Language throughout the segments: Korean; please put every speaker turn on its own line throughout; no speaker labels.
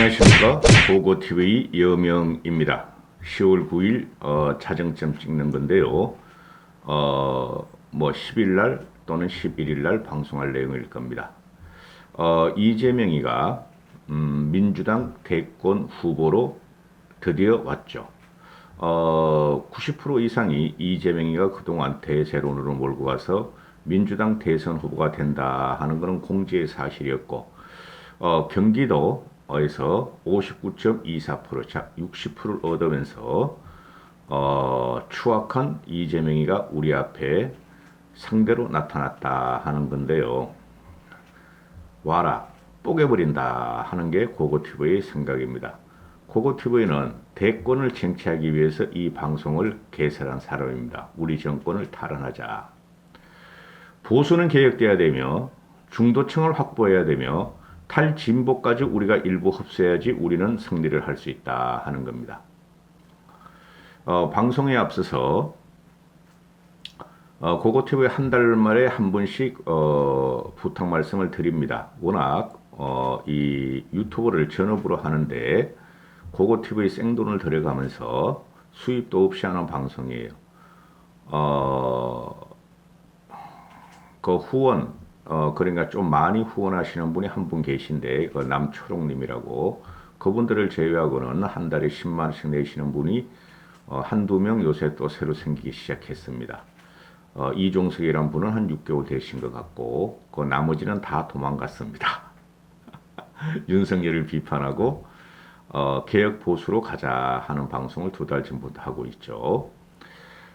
안녕하십니까. 보고TV 여명입니다. 10월 9일 자정점 찍는 건데요. 10일 날 또는 11일 날 방송할 내용일 겁니다. 이재명이가 민주당 대권 후보로 드디어 왔죠. 90% 이상이 이재명이가 그동안 대세론으로 몰고 가서 민주당 대선 후보가 된다 하는 것은 공지의 사실이었고, 경기도에서 59.24%, 즉 60%를 얻으면서 추악한 이재명이가 우리 앞에 상대로 나타났다 하는 건데요. 와라, 뽀개버린다 하는 게 고고TV의 생각입니다. 고고TV는 대권을 쟁취하기 위해서 이 방송을 개설한 사람입니다. 우리 정권을 탈환하자. 보수는 개혁돼야 되며 중도층을 확보해야 되며 탈진보까지 우리가 일부 흡수해야지 우리는 승리를 할 수 있다 하는 겁니다. 방송에 앞서서 고고TV에 한 달 만에 한 번씩 부탁 말씀을 드립니다. 워낙 이 유튜브를 전업으로 하는데 고고TV 생돈을 들여가면서 수입도 없이 하는 방송이에요. 그 후원, 그러니까 좀 많이 후원하시는 분이 한 분 계신데, 그 남초롱님이라고, 그분들을 제외하고는 한 달에 10만원씩 내시는 분이 한두 명 요새 또 새로 생기기 시작했습니다. 이종석이란 분은 한 6개월 되신 것 같고, 그 나머지는 다 도망갔습니다. 윤석열을 비판하고, 개혁 보수로 가자 하는 방송을 두 달 전부터 하고 있죠.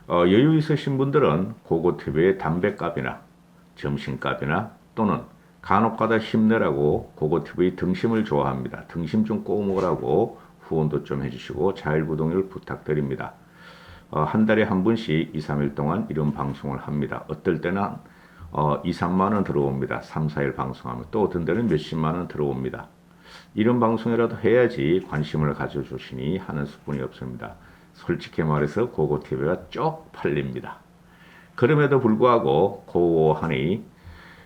여유 있으신 분들은 고고TV의 담배값이나 점심값이나 또는 간혹가다 힘내라고 고고TV 등심을 좋아합니다. 등심 좀 꼬우 먹으라고 후원도 좀 해주시고 자율구독을 부탁드립니다. 한 달에 한 번씩 2, 3일 동안 이런 방송을 합니다. 어떨 때는 2, 3만원 들어옵니다. 3, 4일 방송하면. 또 어떤 때는 몇십만원 들어옵니다. 이런 방송이라도 해야지 관심을 가져주시니 하는 수뿐이 없습니다. 솔직히 말해서 고고TV가 쪽 팔립니다. 그럼에도 불구하고 고하니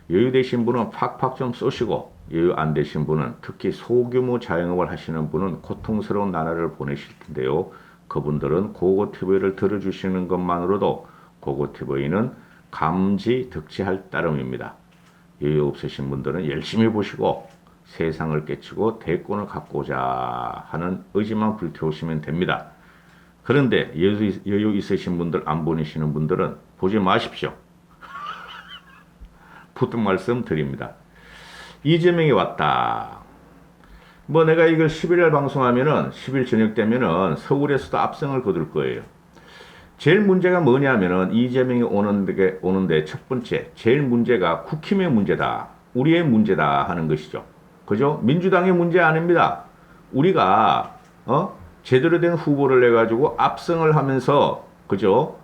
여유 되신 분은 팍팍 좀 쏘시고, 여유 안 되신 분은, 특히 소규모 자영업을 하시는 분은 고통스러운 나날을 보내실 텐데요. 그분들은 고고TV를 들어주시는 것만으로도 고고TV는 감지 득지할 따름입니다. 여유 없으신 분들은 열심히 보시고 세상을 깨치고 대권을 갖고 오자 하는 의지만 불태우시면 됩니다. 그런데 여유 있으신 분들, 안 보내시는 분들은 보지 마십시오. 부탁 말씀 드립니다. 이재명이 왔다. 내가 이걸 10일 방송하면은 10일 저녁 되면은 서울에서도 압승을 거둘 거예요. 제일 문제가 뭐냐면은 이재명이 오는데 첫 번째, 제일 문제가 국힘의 문제다. 우리의 문제다 하는 것이죠. 그죠? 민주당의 문제 아닙니다. 우리가, 제대로 된 후보를 내가지고 압승을 하면서, 그죠?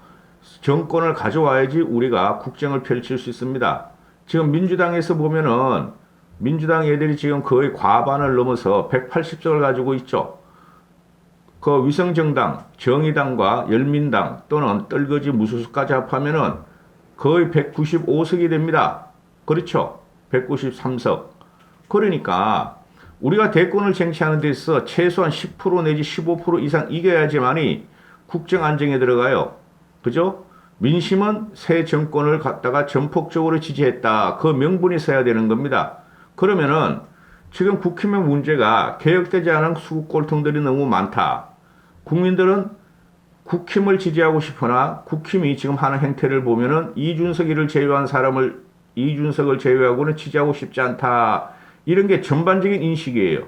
정권을 가져와야지 우리가 국정을 펼칠 수 있습니다. 지금 민주당에서 보면은 민주당 애들이 지금 거의 과반을 넘어서 180석을 가지고 있죠. 그 위성정당, 정의당과 열민당 또는 떨거지 무소속까지 합하면은 거의 195석이 됩니다. 그렇죠? 193석. 그러니까 우리가 대권을 쟁취하는 데 있어 최소한 10% 내지 15% 이상 이겨야지만이 국정 안정에 들어가요. 그죠? 민심은 새 정권을 갖다가 전폭적으로 지지했다. 그 명분이 있어야 되는 겁니다. 그러면은 지금 국힘의 문제가 개혁되지 않은 수국골통들이 너무 많다. 국민들은 국힘을 지지하고 싶으나 국힘이 지금 하는 행태를 보면은 이준석을 제외하고는 지지하고 싶지 않다. 이런 게 전반적인 인식이에요.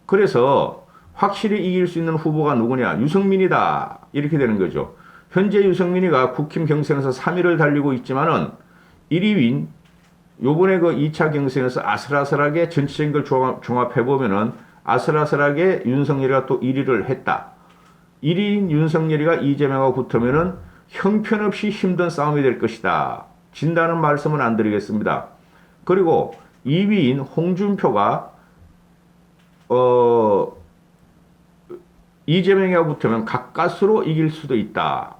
그래서 확실히 이길 수 있는 후보가 누구냐? 유승민이다. 이렇게 되는 거죠. 현재 유승민이가 국힘 경선에서 3위를 달리고 있지만은 1위인 요번에 그 2차 경선에서 아슬아슬하게 전체적인 걸 종합해보면은 아슬아슬하게 윤석열이가 또 1위를 했다. 1위인 윤석열이가 이재명하고 붙으면은 형편없이 힘든 싸움이 될 것이다. 진다는 말씀은 안 드리겠습니다. 그리고 2위인 홍준표가 이재명하고 붙으면 가까스로 이길 수도 있다.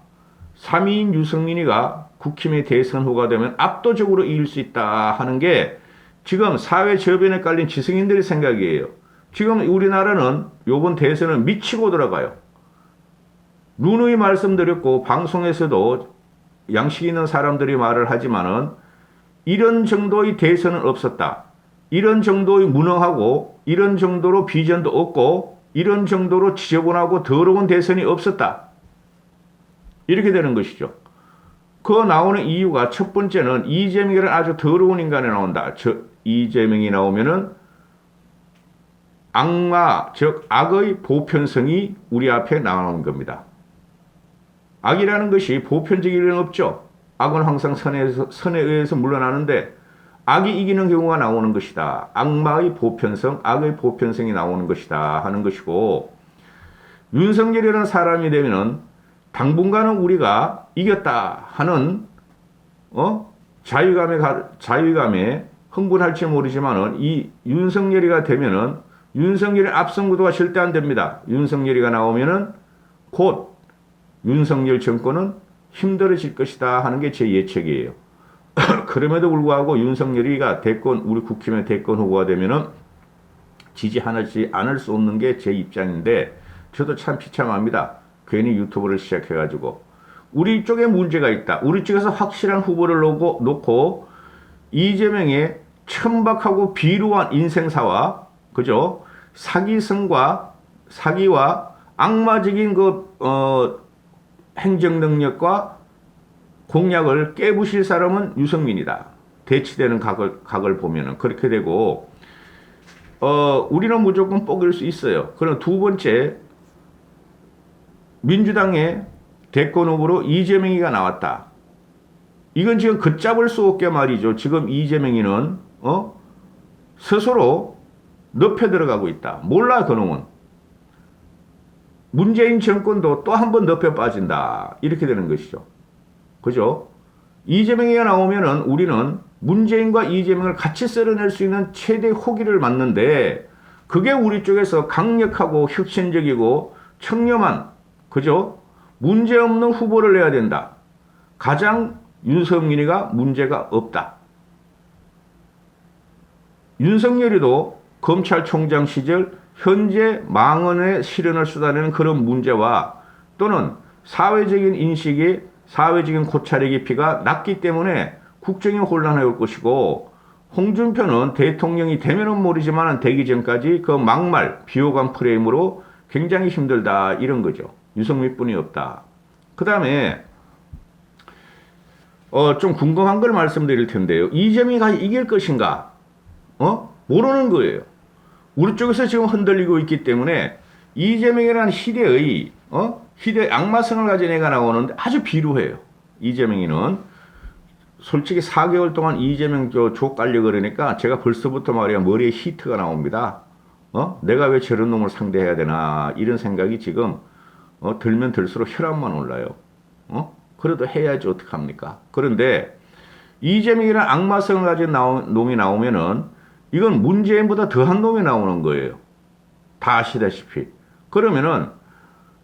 3위인 유승민이가 국힘의 대선 후보가 되면 압도적으로 이길 수 있다 하는 게 지금 사회 저변에 깔린 지성인들의 생각이에요. 지금 우리나라는 요번 대선은 미치고 들어가요. 누누이 말씀드렸고 방송에서도 양식 있는 사람들이 말을 하지만은 이런 정도의 대선은 없었다. 이런 정도의 무능하고 이런 정도로 비전도 없고 이런 정도로 지저분하고 더러운 대선이 없었다. 이렇게 되는 것이죠. 그 나오는 이유가 첫 번째는 이재명이라는 아주 더러운 인간이 나온다. 이재명이 나오면은 악마, 즉 악의 보편성이 우리 앞에 나오는 겁니다. 악이라는 것이 보편적일 일은 없죠. 악은 항상 선에 의해서 물러나는데 악이 이기는 경우가 나오는 것이다. 악마의 보편성, 악의 보편성이 나오는 것이다 하는 것이고, 윤석열이라는 사람이 되면은 당분간은 우리가 이겼다 하는 자유감에 흥분할지 모르지만은 이 윤석열이가 되면은 윤석열의 압승 구도가 절대 안 됩니다. 윤석열이가 나오면은 곧 윤석열 정권은 힘들어질 것이다 하는 게 제 예측이에요. 그럼에도 불구하고 윤석열이가 우리 국힘의 대권 후보가 되면은 지지하지 않을 수 없는 게 제 입장인데, 저도 참 비참합니다. 괜히 유튜브를 시작해가지고. 우리 쪽에 문제가 있다. 우리 쪽에서 확실한 후보를 놓고 이재명의 천박하고 비루한 인생사와, 그죠? 사기와 악마적인 행정 능력과 공약을 깨부실 사람은 유승민이다. 대치되는 각을 보면은 그렇게 되고, 우리는 무조건 뽀갤 수 있어요. 그럼 두 번째, 민주당의 대권 후보로 이재명이가 나왔다. 이건 지금 걷잡을 수 없게 말이죠. 지금 이재명이는 스스로 늪에 들어가고 있다. 몰라 그놈은. 문재인 정권도 또 한 번 늪에 빠진다. 이렇게 되는 것이죠. 그죠? 이재명이가 나오면은 우리는 문재인과 이재명을 같이 쓸어낼 수 있는 최대 호기를 맞는데, 그게 우리 쪽에서 강력하고 혁신적이고 청렴한, 그죠? 문제없는 후보를 내야 된다. 가장 윤석열이가 문제가 없다. 윤석열이도 검찰총장 시절 현재 망언에 실현을 쏟아내는 그런 문제와 또는 사회적인 인식이, 사회적인 고찰의 깊이가 낮기 때문에 국정이 혼란할 것이고, 홍준표는 대통령이 되면은 모르지만 되기 전까지 그 막말, 비호감 프레임으로 굉장히 힘들다 이런 거죠. 유승민뿐이 없다. 그 다음에 좀 궁금한 걸 말씀드릴 텐데요. 이재명이가 이길 것인가? 모르는 거예요. 우리 쪽에서 지금 흔들리고 있기 때문에 이재명이라는 희대의 악마성을 가진 애가 나오는데 아주 비루해요. 이재명이는 솔직히 4개월 동안 이재명 족 깔려 그러니까 제가 벌써부터 말이야 머리에 히트가 나옵니다. 내가 왜 저런 놈을 상대해야 되나 이런 생각이 지금 들면 들수록 혈압만 올라요. 그래도 해야지 어떡합니까? 그런데 이재명이라는 악마성을 가진 놈이 나오면은 이건 문재인보다 더한 놈이 나오는 거예요. 다 아시다시피. 그러면은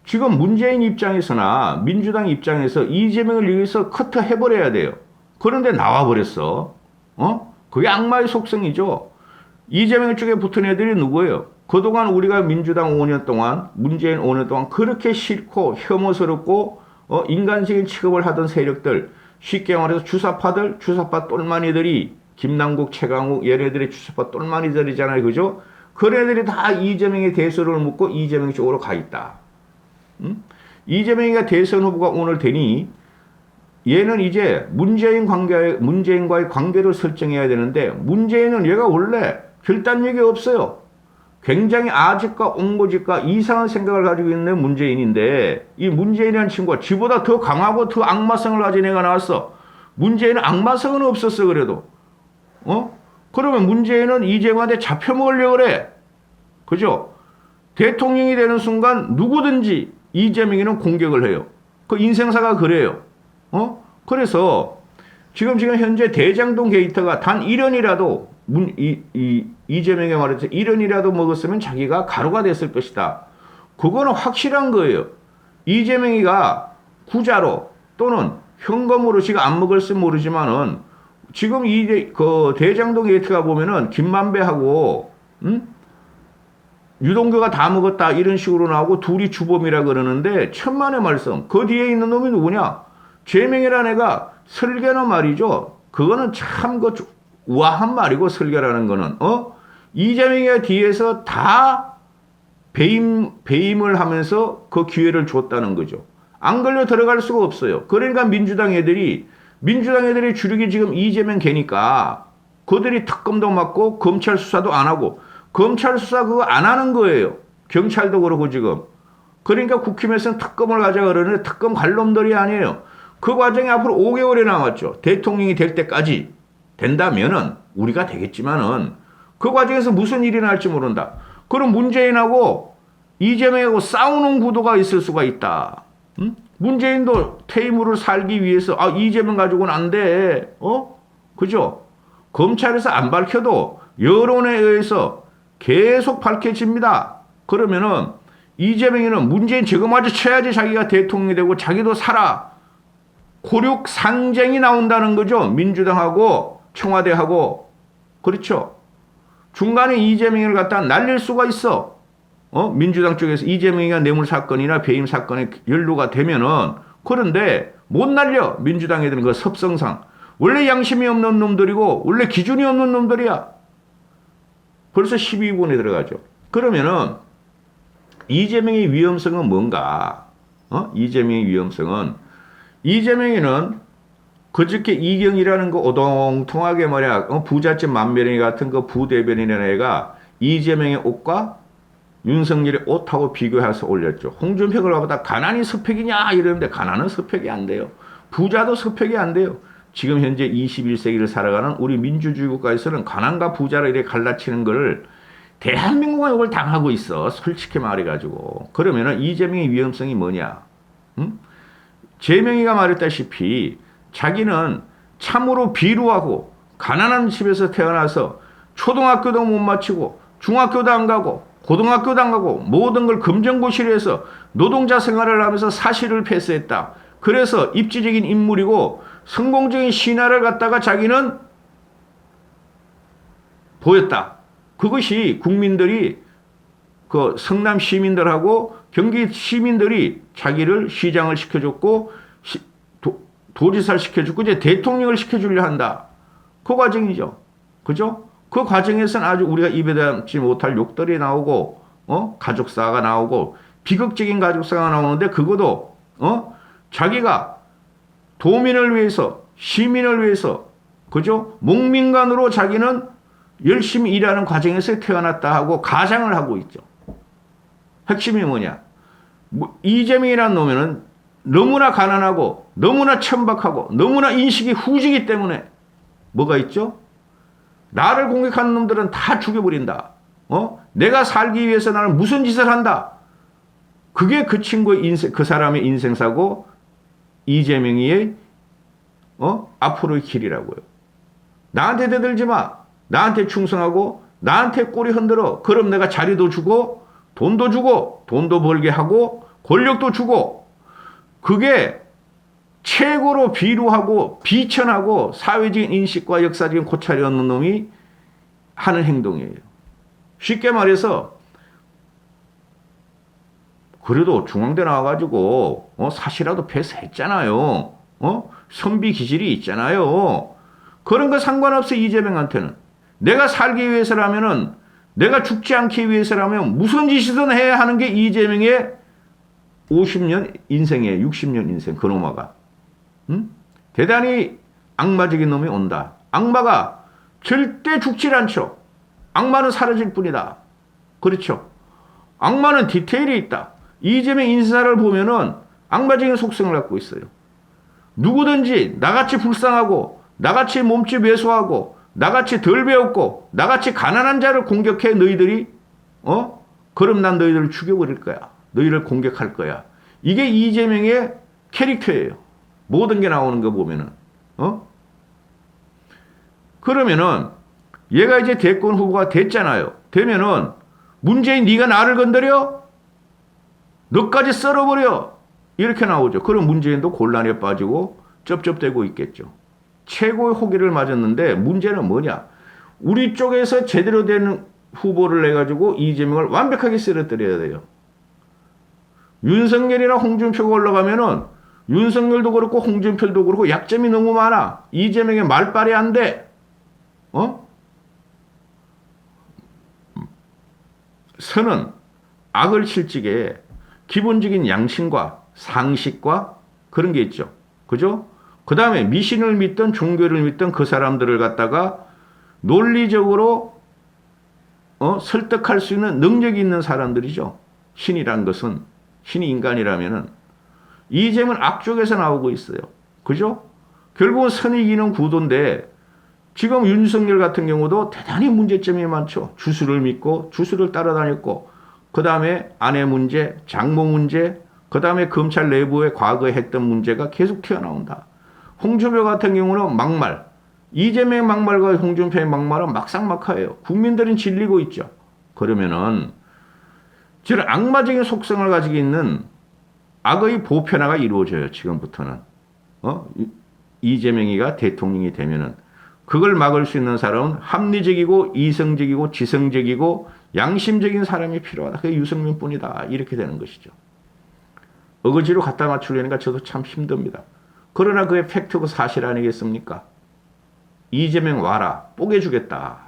지금 문재인 입장에서나 민주당 입장에서 이재명을 위해서 커트해버려야 돼요. 그런데 나와버렸어. 그게 악마의 속성이죠. 이재명 쪽에 붙은 애들이 누구예요? 그동안 우리가 민주당 5년 동안, 문재인 5년 동안 그렇게 싫고 혐오스럽고 인간적인 취급을 하던 세력들, 쉽게 말해서 주사파 똘마니들이, 김남국, 최강욱 얘네들이 주사파 똘마니들이잖아요. 그죠? 그네들이 다 이재명의 대선을 묻고 이재명 쪽으로 가 있다. 이재명이가 대선 후보가 오늘 되니 얘는 이제 문재인과의 관계를 설정해야 되는데, 문재인은 얘가 원래 결단력이 없어요. 굉장히 아집과 옹고집과 이상한 생각을 가지고 있는 문재인인데, 이 문재인이라는 친구가 지보다 더 강하고 더 악마성을 가진 애가 나왔어. 문재인은 악마성은 없었어. 그래도 그러면 문재인은 이재명한테 잡혀먹으려고 그래. 그죠? 대통령이 되는 순간 누구든지 이재명이는 공격을 해요. 그 인생사가 그래요. 그래서 지금 현재 대장동 게이트가 단 1원이라도 이재명이 말했죠. 1원이라도 먹었으면 자기가 가루가 됐을 것이다. 그거는 확실한 거예요. 이재명이가 구자로 또는 현금으로 지가 안 먹을지 모르지만은 지금 그 대장동 게이트가 보면은 김만배하고 유동규가 다 먹었다 이런 식으로 나오고 둘이 주범이라 그러는데 천만의 말씀. 그 뒤에 있는 놈이 누구냐? 죄명이라는 애가 설계는 말이죠. 그거는 참 그 우아한 말이고 설계라는 거는 이재명이가 뒤에서 다 배임을 하면서 그 기회를 줬다는 거죠. 안 걸려 들어갈 수가 없어요. 그러니까 민주당 애들이 주력이 지금 이재명 개니까 그들이 특검도 맡고 검찰 수사도 안 하고 검찰 수사 그거 안 하는 거예요. 경찰도 그러고 지금. 그러니까 국힘에서는 특검을 가자 그러는데 특검 갈 놈들이 아니에요. 그 과정이 앞으로 5개월이 남았죠. 대통령이 될 때까지 된다면은 우리가 되겠지만은 그 과정에서 무슨 일이 날지 모른다. 그럼 문재인하고 이재명하고 싸우는 구도가 있을 수가 있다. 응? 문재인도 퇴임으로 살기 위해서 이재명 가지고는 안 돼. 그죠? 검찰에서 안 밝혀도 여론에 의해서 계속 밝혀집니다. 그러면은 이재명이는 문재인 저거마저 쳐야지 자기가 대통령이 되고 자기도 살아. 고륙 상쟁이 나온다는 거죠. 민주당하고 청와대하고. 그렇죠. 중간에 이재명을 갖다 날릴 수가 있어. 민주당 쪽에서 이재명이가 뇌물 사건이나 배임 사건에 연루가 되면은 그런데 못 날려. 민주당 애들은 그 섭성상. 원래 양심이 없는 놈들이고 원래 기준이 없는 놈들이야. 벌써 12분에 들어가죠. 그러면은 이재명의 위험성은 뭔가? 이재명의 위험성은 이재명이는 그저께 이경이라는 거 오동통하게 말이야 부잣집 만면이 같은 그 부대변인이라는 애가 이재명의 옷과 윤석열의 옷하고 비교해서 올렸죠. 홍준표를 보다 가난이 스펙이냐 이러는데 가난은 스펙이 안 돼요. 부자도 스펙이 안 돼요. 지금 현재 21세기를 살아가는 우리 민주주의 국가에서는 가난과 부자를 이렇게 갈라치는 걸 대한민국은 이걸 당하고 있어. 솔직히 말해가지고. 그러면은 이재명의 위험성이 뭐냐? 응? 재명이가 말했다시피 자기는 참으로 비루하고 가난한 집에서 태어나서 초등학교도 못 마치고 중학교도 안 가고 고등학교도 안 가고 모든 걸 검정고시를 해서 노동자 생활을 하면서 사실을 패스했다. 그래서 입지적인 인물이고 성공적인 신화를 갖다가 자기는 보였다. 그것이 국민들이 그 성남 시민들하고 경기 시민들이 자기를 시장을 시켜줬고 도지사를 시켜줬고 이제 대통령을 시켜주려 한다. 그 과정이죠. 그죠? 그 과정에서는 아주 우리가 입에 담지 못할 욕들이 나오고 가족사가 나오고 비극적인 가족사가 나오는데 그것도 자기가 도민을 위해서 시민을 위해서 그죠? 목민간으로 자기는 열심히 일하는 과정에서 태어났다 하고 가장을 하고 있죠. 핵심이 뭐냐? 이재명이라는 놈은 너무나 가난하고 너무나 천박하고 너무나 인식이 후지기 때문에 뭐가 있죠? 나를 공격하는 놈들은 다 죽여버린다. 내가 살기 위해서 나는 무슨 짓을 한다. 그게 그 친구의 인생, 그 사람의 인생사고 이재명이의 앞으로의 길이라고요. 나한테 대들지 마. 나한테 충성하고 나한테 꼬리 흔들어. 그럼 내가 자리도 주고 돈도 벌게 하고 권력도 주고 그게 최고로 비루하고 비천하고 사회적인 인식과 역사적인 고찰이 없는 놈이 하는 행동이에요. 쉽게 말해서 그래도 중앙대 나와가지고 사시라도 패스했잖아요. 선비 기질이 있잖아요. 그런 거 상관없어 이재명한테는. 내가 살기 위해서라면은 내가 죽지 않기 위해서라면 무슨 짓이든 해야 하는 게 이재명의 50년 인생이에요. 60년 인생 그놈아가. 대단히 악마적인 놈이 온다. 악마가 절대 죽질 않죠. 악마는 사라질 뿐이다. 그렇죠. 악마는 디테일이 있다. 이재명 인사를 보면은 악마적인 속성을 갖고 있어요. 누구든지 나같이 불쌍하고 나같이 몸집 왜소하고 나같이 덜 배웠고 나같이 가난한 자를 공격해 너희들이 그럼 난 너희들을 죽여버릴 거야. 너희를 공격할 거야. 이게 이재명의 캐릭터예요. 모든 게 나오는 거 보면은 그러면은 얘가 이제 대권 후보가 됐잖아요. 되면은 문재인 네가 나를 건드려? 너까지 썰어버려. 이렇게 나오죠. 그럼 문재인도 곤란에 빠지고 쩝쩝대고 있겠죠. 최고의 호기를 맞았는데 문제는 뭐냐? 우리 쪽에서 제대로 된 후보를 내가지고 이재명을 완벽하게 쓰러뜨려야 돼요. 윤석열이나 홍준표가 올라가면은 윤석열도 그렇고 홍준표도 그렇고 약점이 너무 많아. 이재명의 말빨이 안 돼. 선은 악을 실직에 기본적인 양심과 상식과 그런 게 있죠. 그죠? 그 다음에 미신을 믿던 종교를 믿던 그 사람들을 갖다가 논리적으로 설득할 수 있는 능력이 있는 사람들이죠. 신이란 것은, 신이 인간이라면은 이재명은 악쪽에서 나오고 있어요. 그죠? 결국은 선이 이기는 구도인데 지금 윤석열 같은 경우도 대단히 문제점이 많죠. 주수를 믿고 주수를 따라다녔고 그 다음에 아내 문제, 장모 문제, 그 다음에 검찰 내부에 과거에 했던 문제가 계속 튀어나온다. 홍준표 같은 경우는 막말, 이재명 막말과 홍준표의 막말은 막상막하예요. 국민들은 질리고 있죠. 그러면은 저런 악마적인 속성을 가지고 있는 악의 보편화가 이루어져요. 지금부터는. 이재명이가 대통령이 되면은 그걸 막을 수 있는 사람은 합리적이고 이성적이고 지성적이고 양심적인 사람이 필요하다. 그게 유승민뿐이다. 이렇게 되는 것이죠. 어거지로 갖다 맞추려니까 저도 참 힘듭니다. 그러나 그게 팩트고 사실 아니겠습니까? 이재명 와라. 뽀개주겠다.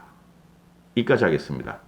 이까지 하겠습니다.